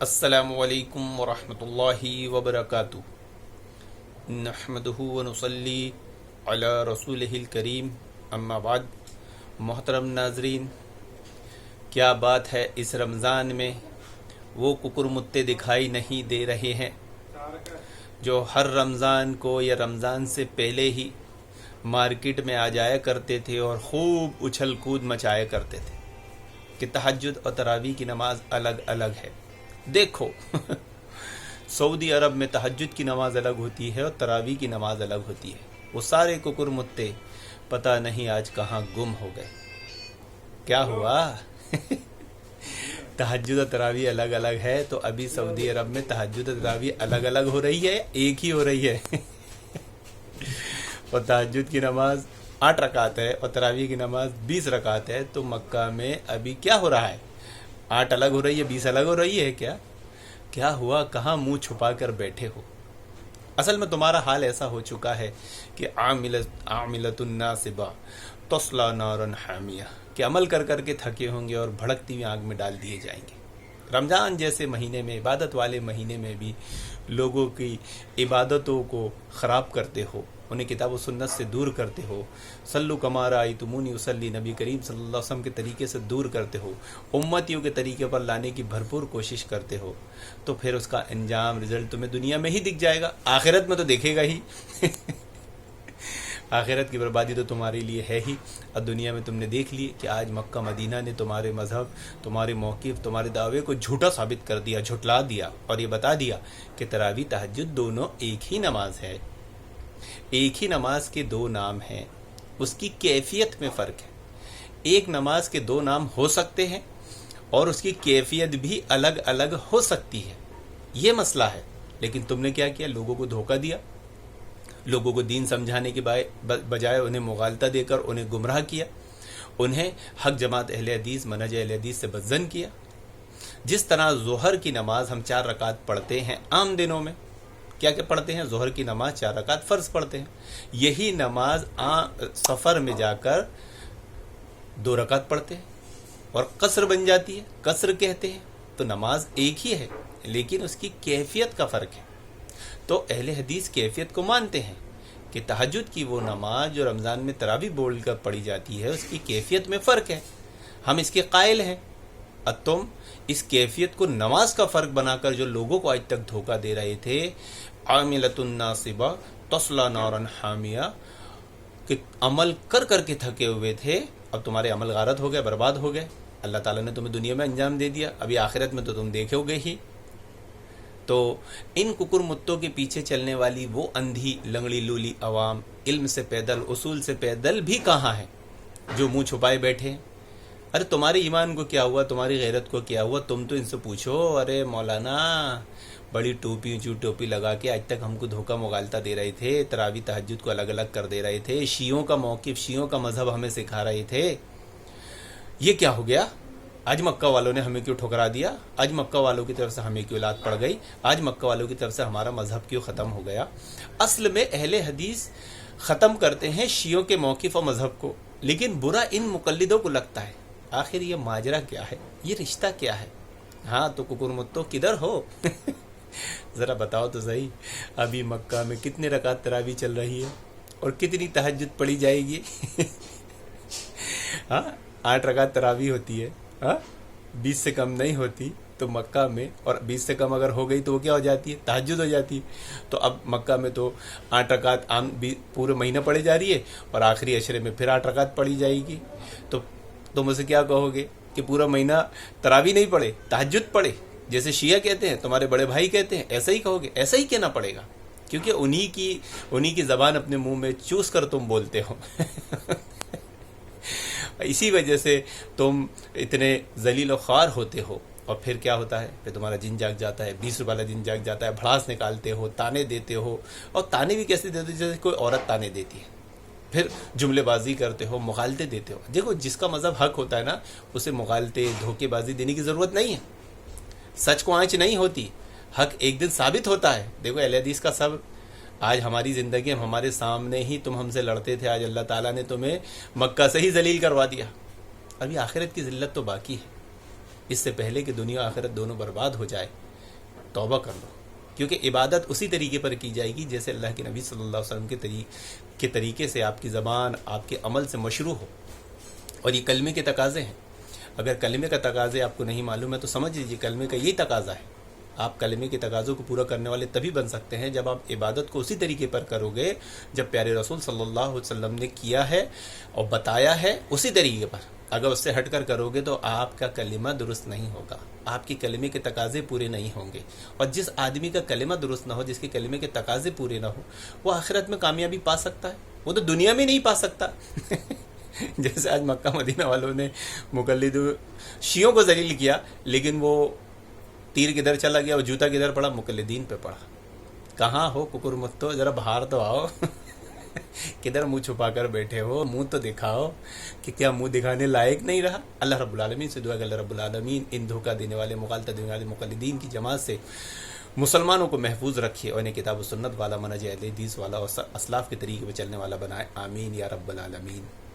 السلام علیکم ورحمۃ اللہ وبرکاتہ نحمدہ ونصلی علی رسولہ الکریم اما بعد۔ محترم ناظرین، کیا بات ہے، اس رمضان میں وہ ککرمتے دکھائی نہیں دے رہے ہیں جو ہر رمضان کو یا رمضان سے پہلے ہی مارکیٹ میں آ جایا کرتے تھے اور خوب اچھل کود مچایا کرتے تھے کہ تہجد اور تراویح کی نماز الگ الگ ہے۔ دیکھو سعودی عرب میں تہجد کی نماز الگ ہوتی ہے اور تراویح کی نماز الگ ہوتی ہے۔ وہ سارے ککرمتے پتہ نہیں آج کہاں گم ہو گئے۔ کیا ہوا؟ تہجد اور تراویح الگ الگ ہے تو ابھی سعودی عرب میں تہجد اور تراویح الگ الگ ہو رہی ہے، ایک ہی ہو رہی ہے۔ اور تہجد کی نماز 8 رکعت ہے اور تراویح کی نماز 20 رکعت ہے، تو مکہ میں ابھی کیا ہو رہا ہے؟ 8 الگ ہو رہی ہے، 20 الگ ہو رہی ہے۔ کیا ہوا؟ کہاں منہ چھپا کر بیٹھے ہو؟ اصل میں تمہارا حال ایسا ہو چکا ہے کہ عاملۃ ناصبہ تصلی نارا حامیہ، کہ عمل کر کر کے تھکے ہوں گے اور بھڑکتی ہوئی آگ میں ڈال دیے جائیں گے۔ رمضان جیسے مہینے میں، عبادت والے مہینے میں بھی لوگوں کی عبادتوں کو خراب کرتے ہو، انہیں کتاب و سنت سے دور کرتے ہو، صلو کما رأیتمونی اصلی، نبی کریم صلی اللہ علیہ وسلم کے طریقے سے دور کرتے ہو، امتیوں کے طریقے پر لانے کی بھرپور کوشش کرتے ہو، تو پھر اس کا انجام، رزلٹ تمہیں دنیا میں ہی دکھ جائے گا، آخرت میں تو دیکھے گا ہی۔ آخرت کی بربادی تو تمہارے لیے ہے ہی، اور دنیا میں تم نے دیکھ لی کہ آج مکہ مدینہ نے تمہارے مذہب، تمہارے موقف، تمہارے دعوے کو جھوٹا ثابت کر دیا، جھٹلا دیا، اور یہ بتا دیا کہ تراویح تہجد دونوں ایک ہی نماز ہے۔ ایک ہی نماز کے 2 نام ہیں، اس کی کیفیت میں فرق ہے۔ ایک نماز کے 2 نام ہو سکتے ہیں اور اس کی کیفیت بھی الگ الگ ہو سکتی ہے، یہ مسئلہ ہے۔ لیکن تم نے کیا کیا؟ لوگوں کو دھوکہ دیا، لوگوں کو دین سمجھانے کے بجائے انہیں مغالطہ دے کر انہیں گمراہ کیا، انہیں حق جماعت اہل حدیث، منہج اہل حدیث سے بدظن کیا۔ جس طرح ظہر کی نماز ہم 4 رکعت پڑھتے ہیں عام دنوں میں، کیا پڑھتے ہیں؟ ظہر کی نماز 4 رکعت فرض پڑھتے ہیں، یہی نماز سفر میں جا کر 2 رکعت پڑھتے ہیں اور قصر بن جاتی ہے، قصر کہتے ہیں۔ تو نماز ایک ہی ہے لیکن اس کی کیفیت کا فرق ہے۔ تو اہل حدیث کیفیت کو مانتے ہیں کہ تہجد کی وہ نماز جو رمضان میں تراویح بول کر پڑھی جاتی ہے، اس کی کیفیت میں فرق ہے، ہم اس کے قائل ہیں۔ اب تم اس کیفیت کو نماز کا فرق بنا کر جو لوگوں کو آج تک دھوکہ دے رہے تھے، عاملۃ ناصبہ تصلی نارا حامیہ، کہ عمل کر کر کے تھکے ہوئے تھے، اب تمہارے عمل غارت ہو گئے، برباد ہو گئے، اللہ تعالیٰ نے تمہیں دنیا میں انجام دے دیا، ابھی آخرت میں تو تم دیکھو گے ہی۔ تو ان ککرمتوں کے پیچھے چلنے والی وہ اندھی لنگڑی لولی عوام، علم سے پیدل، اصول سے پیدل بھی کہاں ہے، جو منہ چھپائے بیٹھے ہیں؟ ارے تمہارے ایمان کو کیا ہوا، تمہاری غیرت کو کیا ہوا؟ تم تو ان سے پوچھو۔ ارے مولانا بڑی ٹوپی، اونچی ٹوپی لگا کے آج تک ہم کو دھوکہ مغالطہ دے رہے تھے، تراویح تہجد کو الگ الگ کر دے رہے تھے، شیعوں کا موقف، شیعوں کا مذہب ہمیں سکھا رہے تھے، یہ کیا ہو گیا؟ آج مکہ والوں نے ہمیں کیوں ٹھکرا دیا؟ آج مکہ والوں کی طرف سے ہمیں کیوں لات پڑ گئی؟ آج مکہ والوں کی طرف سے ہمارا مذہب کیوں ختم ہو گیا؟ اصل میں اہل حدیث ختم کرتے ہیں شیعوں کے موقف اور مذہب کو، لیکن برا ان مقلدوں کو لگتا ہے۔ آخر یہ ماجرا کیا ہے؟ یہ رشتہ کیا ہے؟ ہاں تو ککرمتوں کدھر ہو؟ ذرا بتاؤ تو صحیح، ابھی مکہ میں کتنے رکعت تراویح چل رہی ہے اور کتنی تہجد پڑھی جائے گی؟ ہاں 8 رکعت تراویح ہوتی ہے، 20 سے کم نہیں ہوتی، تو مکہ میں، اور 20 سے کم اگر ہو گئی تو وہ کیا ہو جاتی ہے؟ تہجد ہو جاتی ہے۔ تو اب مکہ میں تو 8 رکعت عام پورے مہینہ پڑھی جا رہی ہے اور آخری عشرے میں پھر 8 رکعت پڑھی جائے گی، تو تم اسے کیا کہو گے کہ پورا مہینہ تراویح نہیں پڑھے، تہجد پڑھے، جیسے شیعہ کہتے ہیں، تمہارے بڑے بھائی کہتے ہیں، ایسا ہی کہو گے؟ ایسا ہی کہنا پڑے گا، کیونکہ انہی کی زبان اپنے منہ میں چوس کر تم بولتے ہو۔ اسی وجہ سے تم اتنے ذلیل و خوار ہوتے ہو، اور پھر کیا ہوتا ہے؟ پھر تمہارا جن جاگ جاتا ہے، 20 روپے والا جن جاگ جاتا ہے، بھڑاس نکالتے ہو، تانے دیتے ہو، اور تانے بھی کیسے دیتے ہو؟ جیسے کوئی عورت تانے دیتی ہے، پھر جملے بازی کرتے ہو، مغالطے دیتے ہو۔ دیکھو جس کا مذہب حق ہوتا ہے نا، اسے مغالطے، دھوکے بازی دینے کی ضرورت نہیں ہے، سچ کو آنچ نہیں ہوتی، حق ایک دن ثابت ہوتا ہے۔ دیکھو اہل حدیث کا صبر، آج ہماری زندگی میں ہمارے سامنے ہی تم ہم سے لڑتے تھے، آج اللہ تعالیٰ نے تمہیں مکہ سے ہی ذلیل کروا دیا۔ ابھی آخرت کی ذلت تو باقی ہے، اس سے پہلے کہ دنیا آخرت دونوں برباد ہو جائے، توبہ کر لو، کیونکہ عبادت اسی طریقے پر کی جائے گی جیسے اللہ کے نبی صلی اللہ علیہ وسلم کے طریقے سے آپ کی زبان آپ کے عمل سے مشروع ہو. اور یہ کلمے کے تقاضے ہیں. اگر کلمے کا تقاضے آپ کو نہیں معلوم ہے تو سمجھ لیجیے کلمے کا یہی تقاضا ہے. آپ کلمے کے تقاضوں کو پورا کرنے والے تبھی بن سکتے ہیں جب آپ عبادت کو اسی طریقے پر کرو گے جب پیارے رسول صلی اللہ علیہ وسلم نے کیا ہے اور بتایا ہے اسی طریقے پر. اگر اس سے ہٹ کر کرو گے تو آپ کا کلمہ درست نہیں ہوگا، آپ کے کلمے کے تقاضے پورے نہیں ہوں گے. اور جس آدمی کا کلمہ درست نہ ہو، جس کے کلمے کے تقاضے پورے نہ ہو، وہ آخرت میں کامیابی پا سکتا ہے؟ وہ تو دنیا میں نہیں پا سکتا. جیسے آج مکہ مدینہ والوں نے مقلد شیعوں کو ذلیل کیا، لیکن وہ تیر کدھر چلا گیا اور جوتا کدھر پڑا؟ مقلدین پہ پڑا. کہاں ہو ککر متو، ذرا باہر تو آؤ. کدھر منہ چھپا کر بیٹھے ہو؟ منہ تو دکھاؤ. کہ کیا منہ دکھانے لائق نہیں رہا؟ اللہ رب العالمین سے دعا کہ اللہ رب العالمین ان دھوکہ دینے والے مغالطہ دینے والے مقلدین کی جماعت سے مسلمانوں کو محفوظ رکھے اور انہیں کتاب و سنت والا، منہج اہل حدیث والا اور اسلاف کے طریقے پہ چلنے والا بنائے. آمین یا رب العالمین.